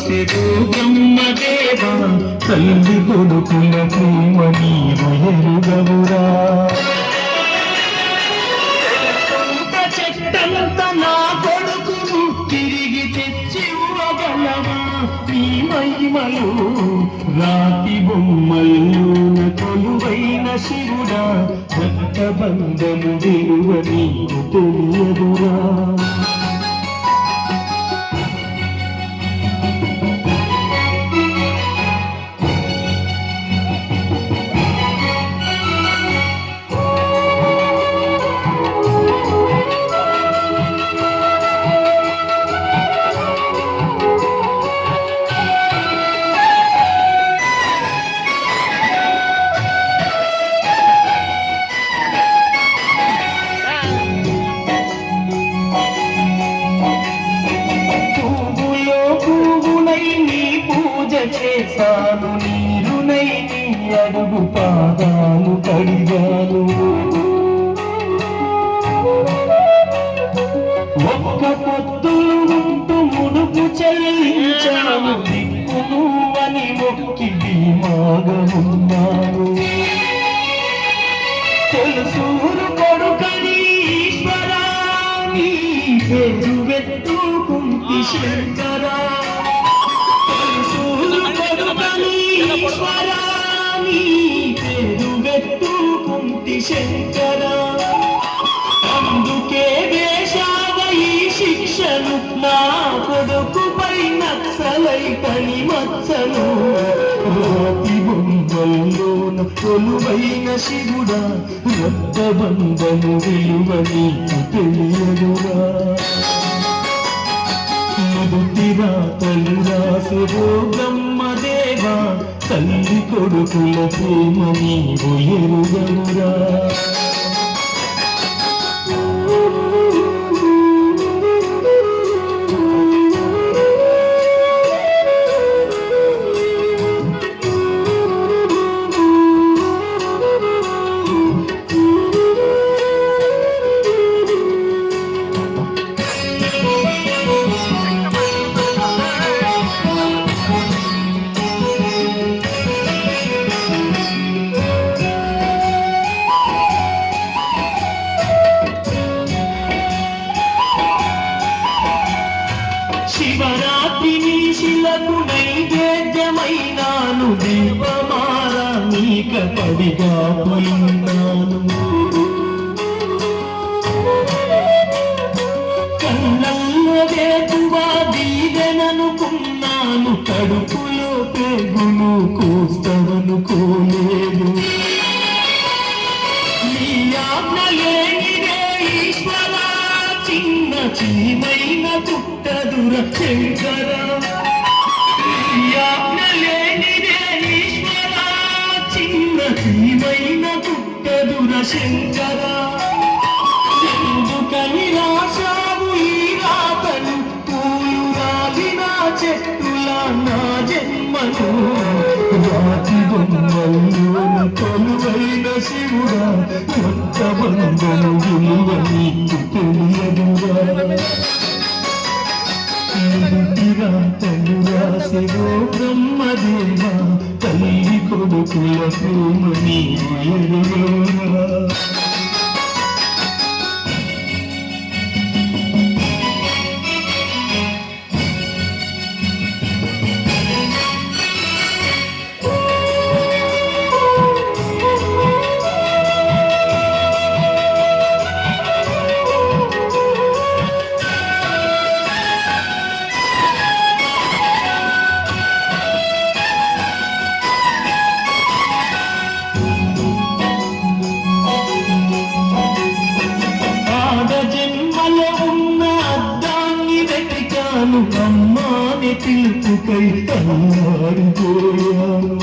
రాసెడు బ్రహ్మదేవా తల్లి కొడుకుల ప్రేమ నీవు ఎరుగవురా చెట్టంత నా కొడుకును తిరిగి తెచ్చి ఇవ్వగలవా నీ మహిమలు రాతి బొమ్మల్లోన కొలువైన శివుడా రక్త బంధము విలువ నీకు తెలియదురా చేశాను నీరునై నీ అడుగు పాదాలు కడిగాను ఒక్క పొత్తులు ఉంటూ ముడుపు చెల్లించాను దిక్కు నువ్వని మొక్కి ధీమాగా ఉన్నాను తెలుసూరు కొడుకని ఈశ్వరా నీ పేరు వెతుకుంటి శంకరా శంకరా అందుకే వేశావ ఈ శిక్షను నా కొడుకుపై నక్సలైతని మచ్చను రాతి బొమ్మల్లోన కొలువైన శివుడా రక్తబంధము విలువ నీకు తెలియదురా నుదుటి రాతలు రాసెవో బ్రహ్మదేవా తల్లి కొడుకుల ప్రేమ నీవు ఎరుగవురా శివరాత్రి శిలకు నైవేద్యమైనాను దీపమారా నీక పడిగా పోయినాను కళ్ళల్లో వేటువా దీవెననుకున్నాను కడుపులో పెగును కూస్తవనుకోలేదు నీ ఆజ్ఞ లేనిదే ఈశ్వరా చిన్న చీమైన పుట్టదుర శంకరా ఆజ్ఞ లేనిదే ఈశ్వరా చిన్న చీమైన పుట్టదుర శంకరా ఎందుకని రాశావు ఈ రాతలు పూలు రాలిన చెట్టులా నా జన్మను రాతి బొమ్మల్లోన కొలువైన శివుడా కొత్త బంధము విలువ నీకు తెలియదురా రాతలు రాసెవో బ్రహ్మదేవా తల్లి కొడుకుల ప్రేమ నీవు ఎరుగవురా అమ్మాని పిలుపుకై తల్లాడిపోయాను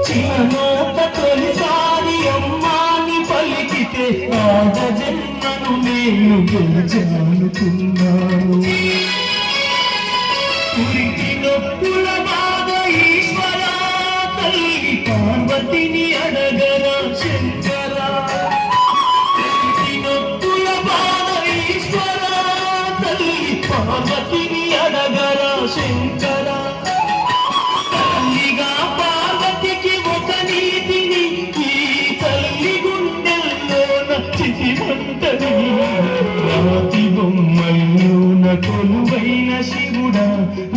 చిన్నత తొలిసారి అమ్మాని పలికితే ఆగ జన్మను నేను గెలిచానుకున్నాను పురికి నొప్పుల బాధ ఈశ్వరా తల్లి పార్వతిని అడగరా శంకరా పురికి నొప్పుల బాధ ఈశ్వరా తల్లి సుందరి రాతి బొమ్మల్లోన కొలువైన శివుడా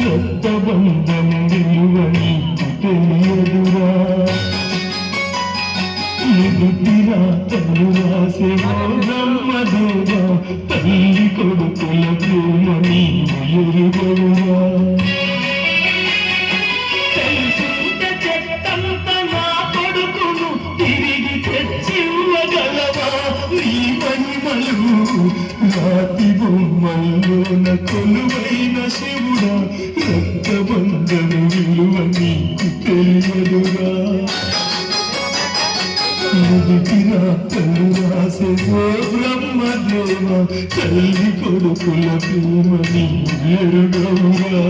రక్త బంధము విలువ నీకు తెలియదురా నుదుటిరా తను రాసే బ్రహ్మదేవా తల్లి కొడుకుల ప్రేమ నీవు ఎరుగవురా తెలుసుంటే చెట్టంత నా కొడుకును తిరిగి తెచ్చివ్వగలవా నీ మహిమలు రాతి బొమ్మల్లోన కొలువైన శివుడా రక్త బంధము విలువ నీకు తెలియదురా నుదుటిరా తను రాసే బ్రహ్మదేవ తల్లి కొడుకుల ప్రేమ నీ ఎరుగవురా